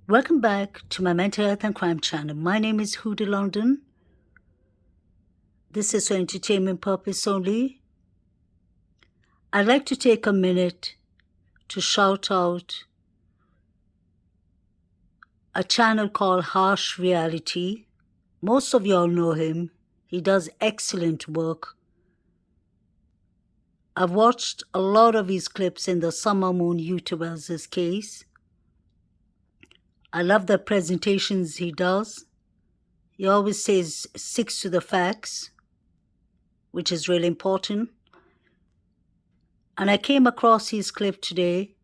Welcome back to my mental health and crime channel. My name is Huda London. This is for entertainment purpose only. I'd like to take a minute to shout out a channel called Harsh Reality. Most of y'all know him. He does excellent work. I've watched a lot of his clips in the Summer Moon YouTubers' case. I love the presentations he does. He always says sticks to the facts, which is really important. And I came across his clip today,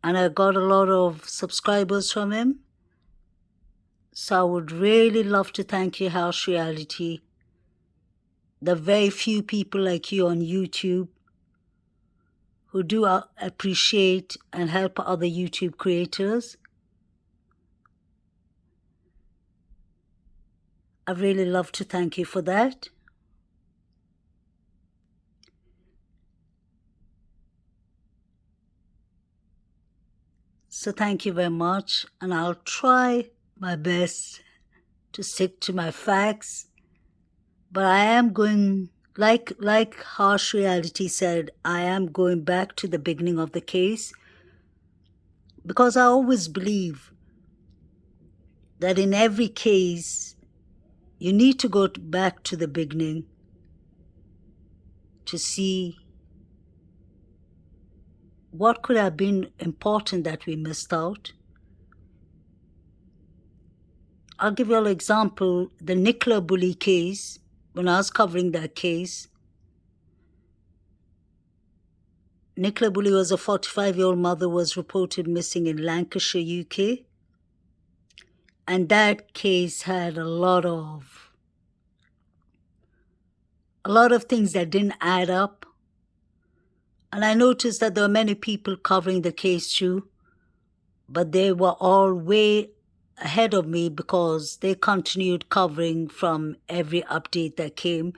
and I got a lot of subscribers from him. So I would really love to thank you, Harsh Reality. The very few people like you on YouTube who do appreciate and help other YouTube creators. I really love to thank you for that. So thank you very much, and I'll try my best to stick to my facts. But I am going, like Harsh Reality said, I am going back to the beginning of the case, because I always believe that in every case, you need to go back to the beginning to see what could have been important that we missed out. I'll give you an example. The Bulley case, when I was covering that case, Bulley was a 45-year-old mother, was reported missing in Lancashire, UK. And that case had a lot of things that didn't add up. And I noticed that there were many people covering the case too, but they were all way ahead of me because they continued covering from every update that came.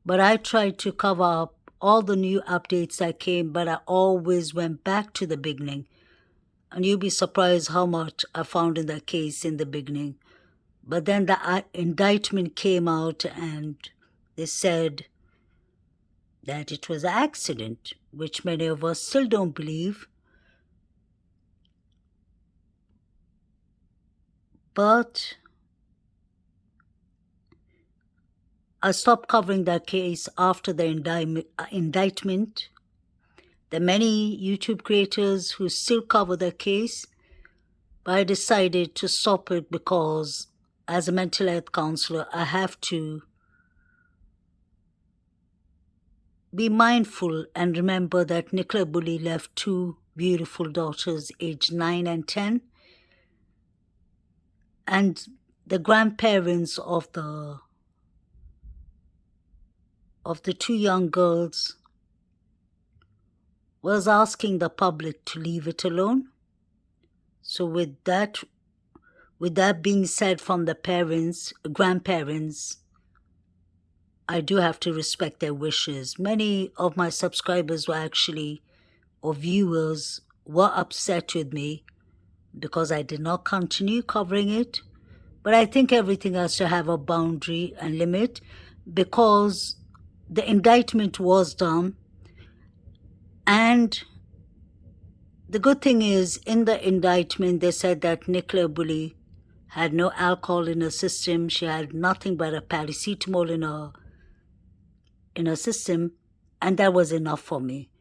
But I tried to cover up all the new updates that came, but I always went back to the beginning. And you'll be surprised how much I found in that case in the beginning. But then the indictment came out and they said that it was an accident, which many of us still don't believe. But I stopped covering that case after the indictment. There are many YouTube creators who still cover the case, but I decided to stop it because as a mental health counselor, I have to be mindful and remember that Bulley left two beautiful daughters, aged 9 and 10, and the grandparents of the two young girls was asking the public to leave it alone. So with that being said from the grandparents, I do have to respect their wishes. Many of my subscribers or viewers were upset with me because I did not continue covering it. But I think everything has to have a boundary and limit, because the indictment was done. And the good thing is, in the indictment, they said that Bulley had no alcohol in her system. She had nothing but a paracetamol in her system. And that was enough for me,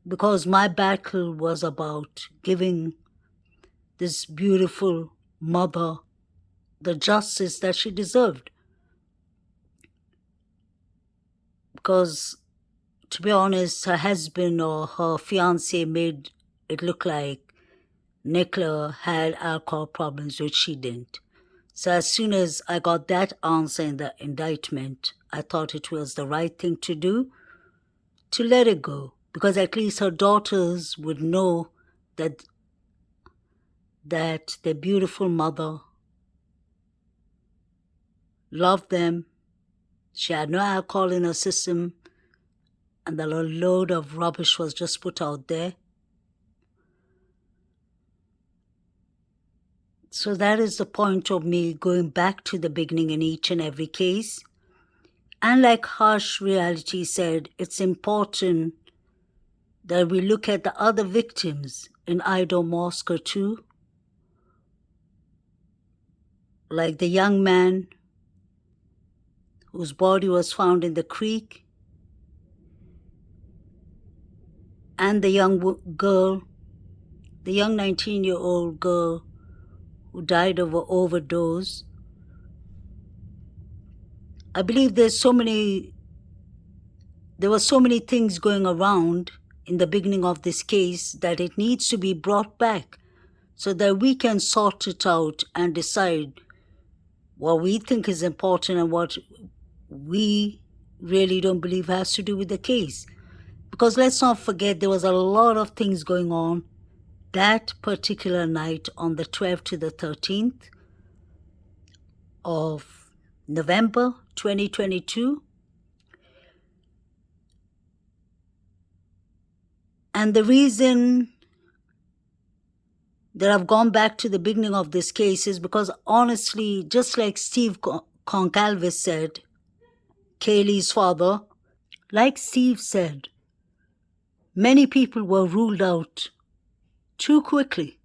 because my battle was about giving this beautiful mother the justice that she deserved. Because, to be honest, her husband or her fiancé made it look like Nicola had alcohol problems, which she didn't. So as soon as I got that answer in the indictment, I thought it was the right thing to do, to let it go, because at least her daughters would know that their beautiful mother loved them. She had no alcohol in her system, and the load of rubbish was just put out there. So that is the point of me going back to the beginning in each and every case. And like Harsh Reality said, it's important that we look at the other victims in Idaho Moscow too, like the young man whose body was found in the creek, and the young girl, the young 19-year-old girl who died of an overdose. I believe there were so many things going around in the beginning of this case that it needs to be brought back so that we can sort it out and decide what we think is important and what we really don't believe has to do with the case. Because let's not forget, there was a lot of things going on that particular night on the 12th to the 13th of November 2022. And the reason that I've gone back to the beginning of this case is because honestly, just like Steve Concalves said, Kaylee's father, like Steve said, many people were ruled out too quickly.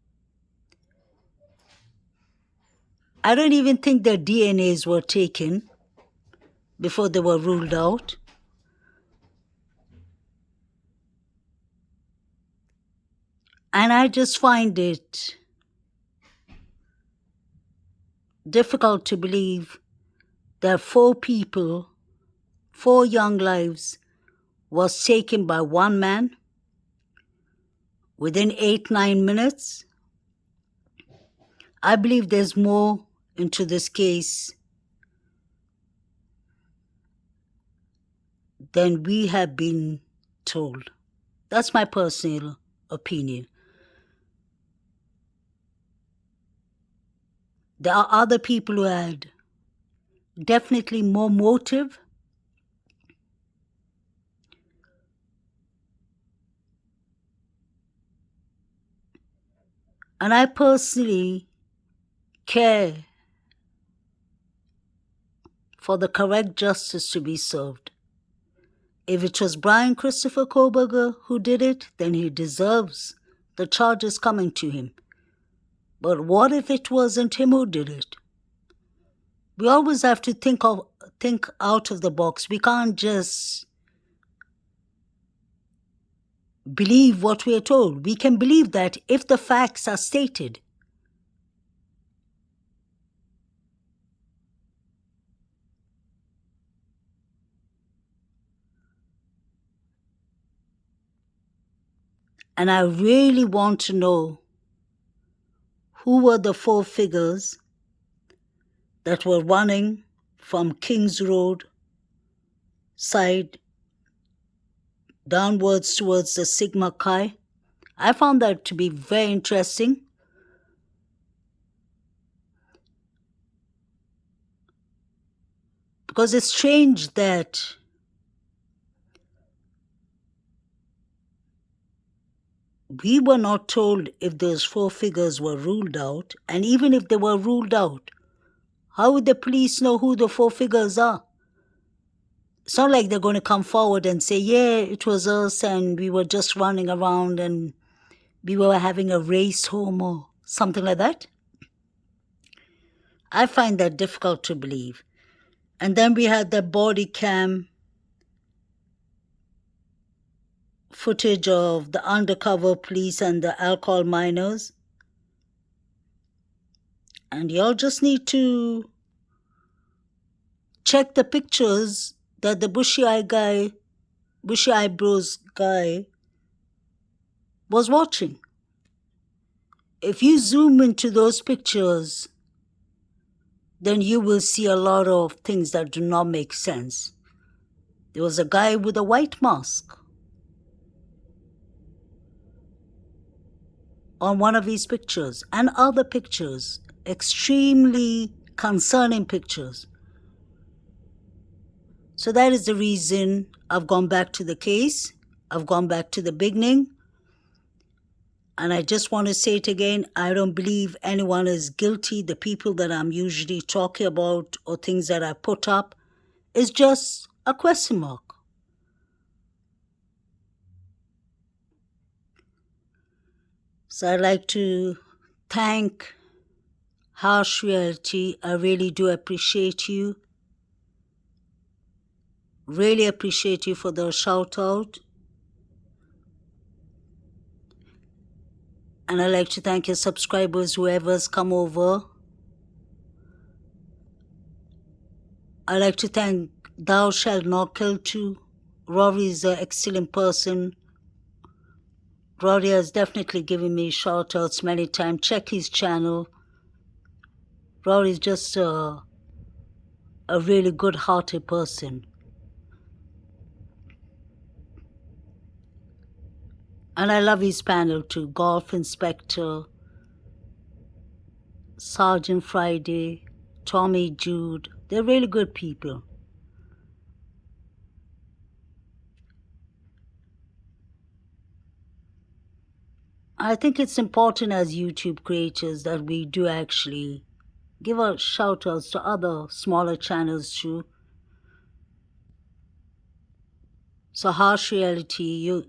I don't even think their DNAs were taken before they were ruled out. And I just find it difficult to believe that 4 people, 4 young lives, was taken by one man within 8-9 minutes. I believe there's more into this case than we have been told. That's my personal opinion. There are other people who had definitely more motive. And I personally care for the correct justice to be served. If it was Brian Christopher Koberger who did it, then he deserves the charges coming to him. But what if it wasn't him who did it? We always have to think out of the box. We can't just believe what we are told. We can believe that if the facts are stated. And I really want to know who were the 4 figures that were running from Kings Road side downwards towards the Sigma Chi. I found that to be very interesting. Because it's strange that we were not told if those 4 figures were ruled out, and even if they were ruled out, how would the police know who the 4 figures are? It's not like they're going to come forward and say, yeah, it was us and we were just running around and we were having a race home or something like that. I find that difficult to believe. And then we had the body cam footage of the undercover police and the alcohol miners. And y'all just need to check the pictures that the bushy eyebrows guy was watching. If you zoom into those pictures, then you will see a lot of things that do not make sense. There was a guy with a white mask on one of these pictures, and other pictures, extremely concerning pictures. So that is the reason I've gone back to the case. I've gone back to the beginning. And I just want to say it again, I don't believe anyone is guilty. The people that I'm usually talking about or things that I put up is just a question mark. So I'd like to thank Harsh Reality. I really do appreciate you. Really appreciate you for the shout out. And I'd like to thank your subscribers, whoever's come over. I'd like to thank Thou Shalt Not Kill too. Rory is an excellent person. Rory has definitely given me shout outs many times. Check his channel. Rory is just a really good hearted person. And I love his panel too. Golf Inspector, Sergeant Friday, Tommy Jude. They're really good people. I think it's important as YouTube creators that we do actually give out shout outs to other smaller channels too. So Harsh Reality,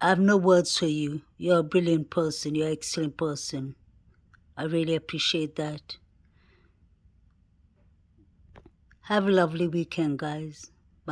I have no words for you. You're a brilliant person. You're an excellent person. I really appreciate that. Have a lovely weekend, guys.